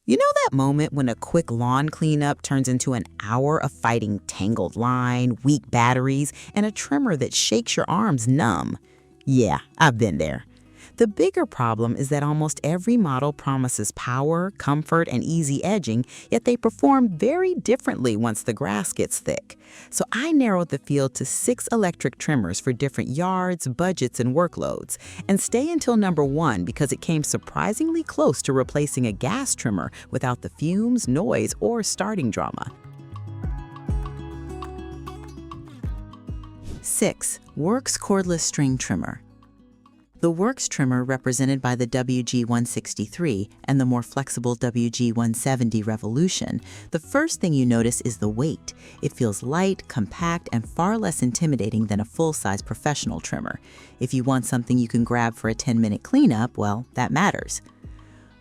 You know that moment when a quick lawn cleanup turns into an hour of fighting tangled line, weak batteries, and a trimmer that shakes your arms numb? Yeah, I've been there. The bigger problem is that almost every model promises power, comfort, and easy edging, yet they perform very differently once the grass gets thick. So I narrowed the field to 6 electric trimmers for different yards, budgets, and workloads. And stay until number 1 because it came surprisingly close to replacing a gas trimmer without the fumes, noise, or starting drama. 6. Worx Cordless String Trimmer. The Worx trimmer, represented by the WG163 and the more flexible WG170 Revolution, the first thing you notice is the weight. It feels light, compact, and far less intimidating than a full-size professional trimmer. If you want something you can grab for a 10-minute cleanup, well, that matters.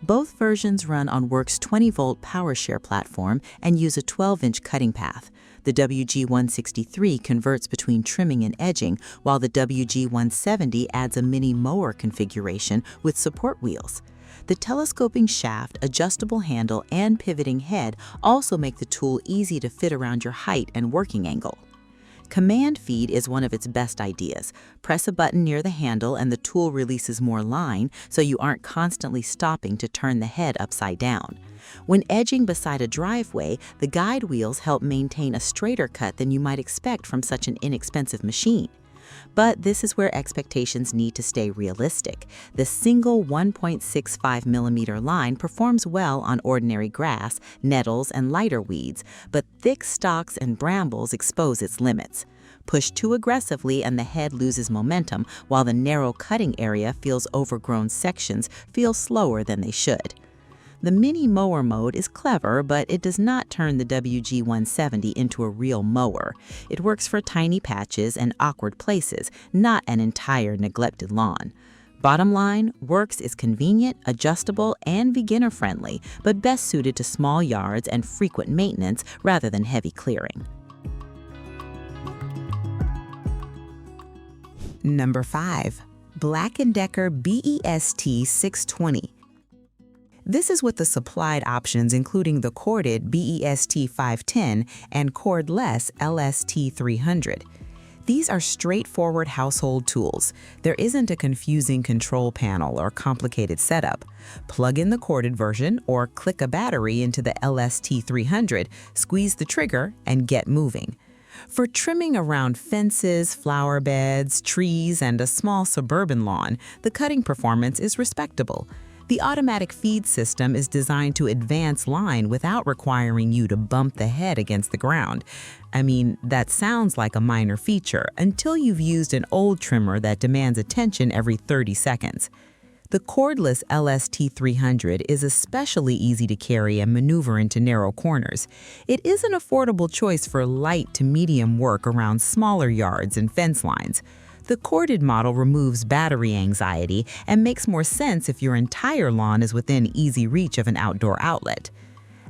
Both versions run on Worx 20-volt PowerShare platform and use a 12-inch cutting path. The WG163 converts between trimming and edging, while the WG170 adds a mini mower configuration with support wheels. The telescoping shaft, adjustable handle, and pivoting head also make the tool easy to fit around your height and working angle. Command feed is one of its best ideas. Press a button near the handle and the tool releases more line, so you aren't constantly stopping to turn the head upside down. When edging beside a driveway, the guide wheels help maintain a straighter cut than you might expect from such an inexpensive machine. But this is where expectations need to stay realistic. The single 1.65mm line performs well on ordinary grass, nettles, and lighter weeds, but thick stalks and brambles expose its limits. Push too aggressively and the head loses momentum, while the narrow cutting area feels overgrown sections feel slower than they should. The mini mower mode is clever, but it does not turn the WG170 into a real mower. It works for tiny patches and awkward places, not an entire neglected lawn. Bottom line, Worx is convenient, adjustable, and beginner-friendly, but best suited to small yards and frequent maintenance rather than heavy clearing. Number 5. Black & Decker BEST 620. This is with the supplied options including the corded BEST 510 and cordless LST 300. These are straightforward household tools. There isn't a confusing control panel or complicated setup. Plug in the corded version or click a battery into the LST 300, squeeze the trigger, and get moving. For trimming around fences, flower beds, trees, and a small suburban lawn, the cutting performance is respectable. The automatic feed system is designed to advance line without requiring you to bump the head against the ground. I mean, that sounds like a minor feature until you've used an old trimmer that demands attention every 30 seconds. The cordless LST 300 is especially easy to carry and maneuver into narrow corners. It is an affordable choice for light to medium work around smaller yards and fence lines. The corded model removes battery anxiety and makes more sense if your entire lawn is within easy reach of an outdoor outlet.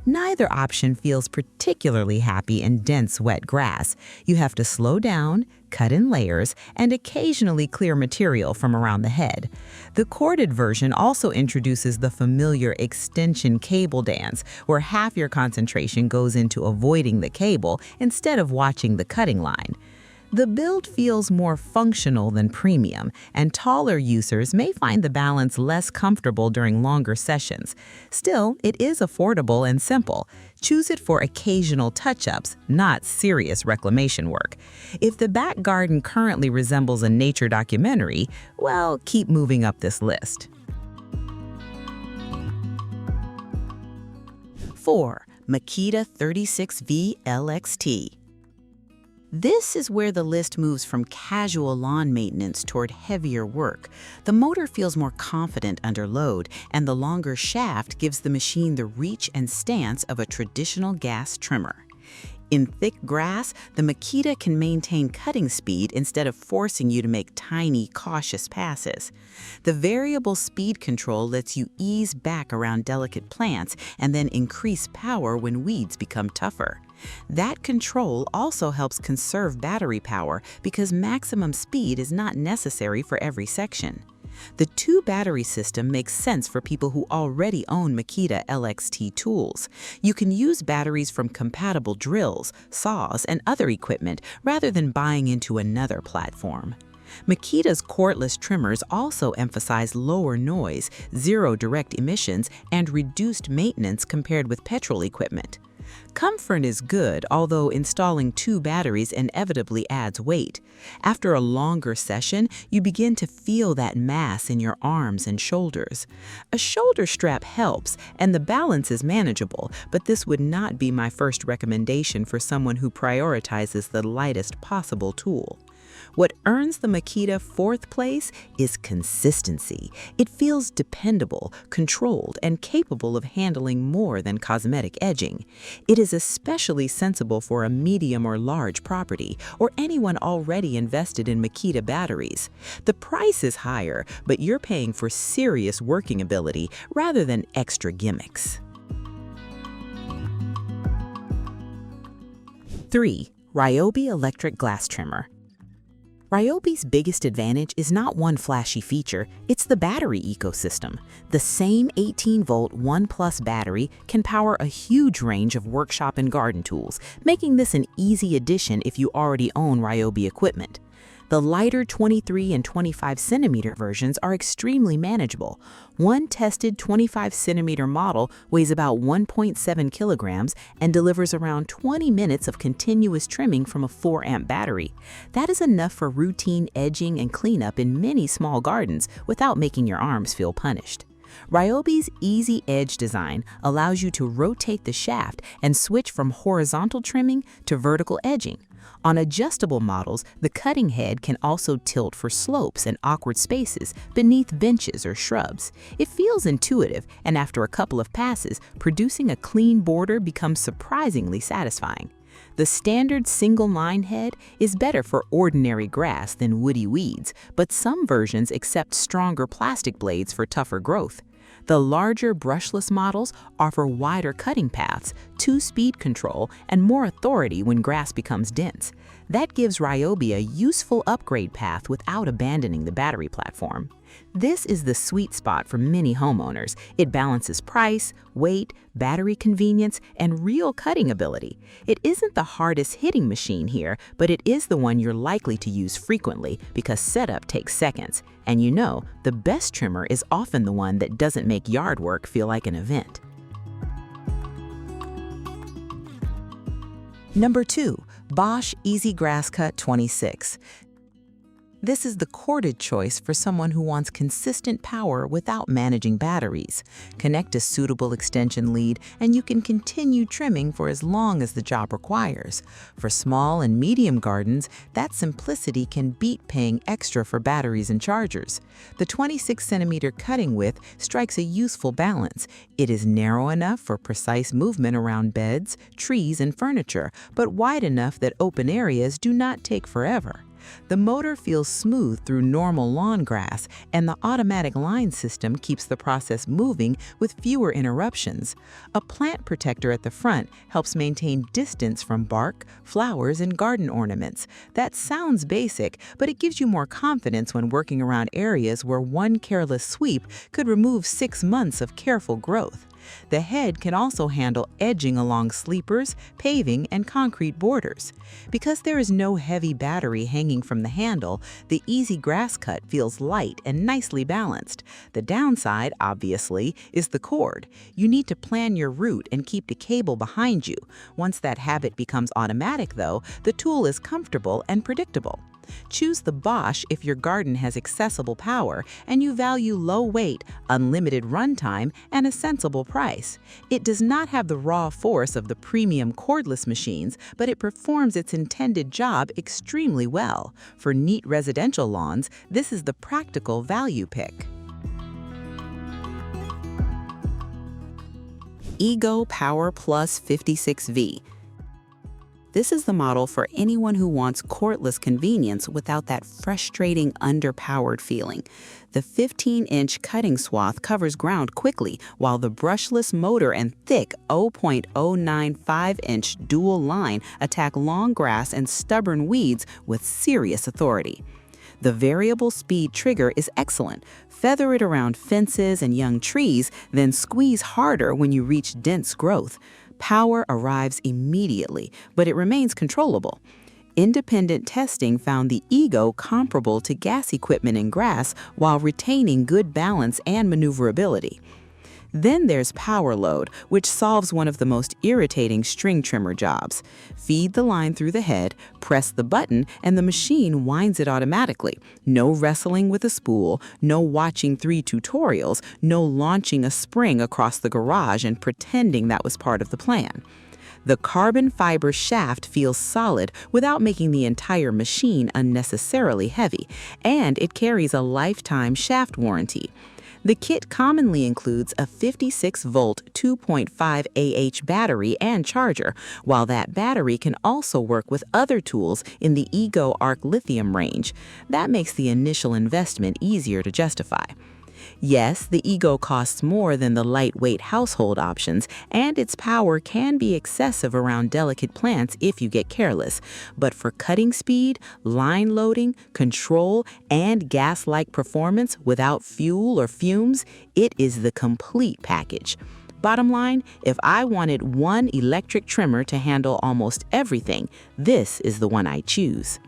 Neither option feels particularly happy in dense, wet grass. You have to slow down, cut in layers, and occasionally clear material from around the head. The corded version also introduces the familiar extension cable dance, where half your concentration goes into avoiding the cable instead of watching the cutting line. The build feels more functional than premium, and taller users may find the balance less comfortable during longer sessions. Still, it is affordable and simple. Choose it for occasional touch-ups, not serious reclamation work. If the back garden currently resembles a nature documentary, well, keep moving up this list. 4. Makita 36V LXT. This is where the list moves from casual lawn maintenance toward heavier work. The motor feels more confident under load, and the longer shaft gives the machine the reach and stance of a traditional gas trimmer. In thick grass, the Makita can maintain cutting speed instead of forcing you to make tiny, cautious passes. The variable speed control lets you ease back around delicate plants and then increase power when weeds become tougher. That control also helps conserve battery power because maximum speed is not necessary for every section. The two-battery system makes sense for people who already own Makita LXT tools. You can use batteries from compatible drills, saws, and other equipment rather than buying into another platform. Makita's cordless trimmers also emphasize lower noise, zero direct emissions, and reduced maintenance compared with petrol equipment. Comfort is good, although installing two batteries inevitably adds weight. After a longer session, you begin to feel that mass in your arms and shoulders. A shoulder strap helps, and the balance is manageable, but this would not be my first recommendation for someone who prioritizes the lightest possible tool. What earns the Makita fourth place is consistency. It feels dependable, controlled, and capable of handling more than cosmetic edging. It is especially sensible for a medium or large property, or anyone already invested in Makita batteries. The price is higher, but you're paying for serious working ability rather than extra gimmicks. 3. Ryobi Electric Glass Trimmer. Ryobi's biggest advantage is not one flashy feature, it's the battery ecosystem. The same 18-volt 1+ battery can power a huge range of workshop and garden tools, making this an easy addition if you already own Ryobi equipment. The lighter 23 and 25 centimeter versions are extremely manageable. One tested 25 centimeter model weighs about 1.7 kilograms and delivers around 20 minutes of continuous trimming from a 4-amp battery. That is enough for routine edging and cleanup in many small gardens without making your arms feel punished. Ryobi's easy edge design allows you to rotate the shaft and switch from horizontal trimming to vertical edging. On adjustable models, the cutting head can also tilt for slopes and awkward spaces beneath benches or shrubs. It feels intuitive, and after a couple of passes, producing a clean border becomes surprisingly satisfying. The standard single-line head is better for ordinary grass than woody weeds, but some versions accept stronger plastic blades for tougher growth. The larger brushless models offer wider cutting paths, 2-speed control, and more authority when grass becomes dense. That gives Ryobi a useful upgrade path without abandoning the battery platform. This is the sweet spot for many homeowners. It balances price, weight, battery convenience, and real cutting ability. It isn't the hardest hitting machine here, but it is the one you're likely to use frequently because setup takes seconds. And you know, the best trimmer is often the one that doesn't make yard work feel like an event. Number 2. Bosch EasyGrassCut 26. This is the corded choice for someone who wants consistent power without managing batteries. Connect a suitable extension lead and you can continue trimming for as long as the job requires. For small and medium gardens, that simplicity can beat paying extra for batteries and chargers. The 26 centimeter cutting width strikes a useful balance. It is narrow enough for precise movement around beds, trees, and furniture, but wide enough that open areas do not take forever. The motor feels smooth through normal lawn grass, and the automatic line system keeps the process moving with fewer interruptions. A plant protector at the front helps maintain distance from bark, flowers, and garden ornaments. That sounds basic, but it gives you more confidence when working around areas where one careless sweep could remove 6 months of careful growth. The head can also handle edging along sleepers, paving, and concrete borders. Because there is no heavy battery hanging from the handle, the EasyGrassCut feels light and nicely balanced. The downside, obviously, is the cord. You need to plan your route and keep the cable behind you. Once that habit becomes automatic, though, the tool is comfortable and predictable. Choose the Bosch if your garden has accessible power and you value low weight, unlimited runtime, and a sensible price. It does not have the raw force of the premium cordless machines, but it performs its intended job extremely well. For neat residential lawns, this is the practical value pick. Ego Power Plus 56V. This is the model for anyone who wants cordless convenience without that frustrating underpowered feeling. The 15-inch cutting swath covers ground quickly, while the brushless motor and thick 0.095-inch dual line attack long grass and stubborn weeds with serious authority. The variable speed trigger is excellent. Feather it around fences and young trees, then squeeze harder when you reach dense growth. Power arrives immediately, but it remains controllable. Independent testing found the Ego comparable to gas equipment in grass while retaining good balance and maneuverability. Then there's power load, which solves one of the most irritating string trimmer jobs. Feed the line through the head, press the button, and the machine winds it automatically. No wrestling with a spool, no watching 3 tutorials, no launching a spring across the garage and pretending that was part of the plan. The carbon fiber shaft feels solid without making the entire machine unnecessarily heavy, and it carries a lifetime shaft warranty. The kit commonly includes a 56-volt 2.5 Ah battery and charger, while that battery can also work with other tools in the Ego Arc Lithium range. That makes the initial investment easier to justify. Yes, the Ego costs more than the lightweight household options, and its power can be excessive around delicate plants if you get careless. But for cutting speed, line loading, control, and gas-like performance without fuel or fumes, it is the complete package. Bottom line, if I wanted one electric trimmer to handle almost everything, this is the one I choose.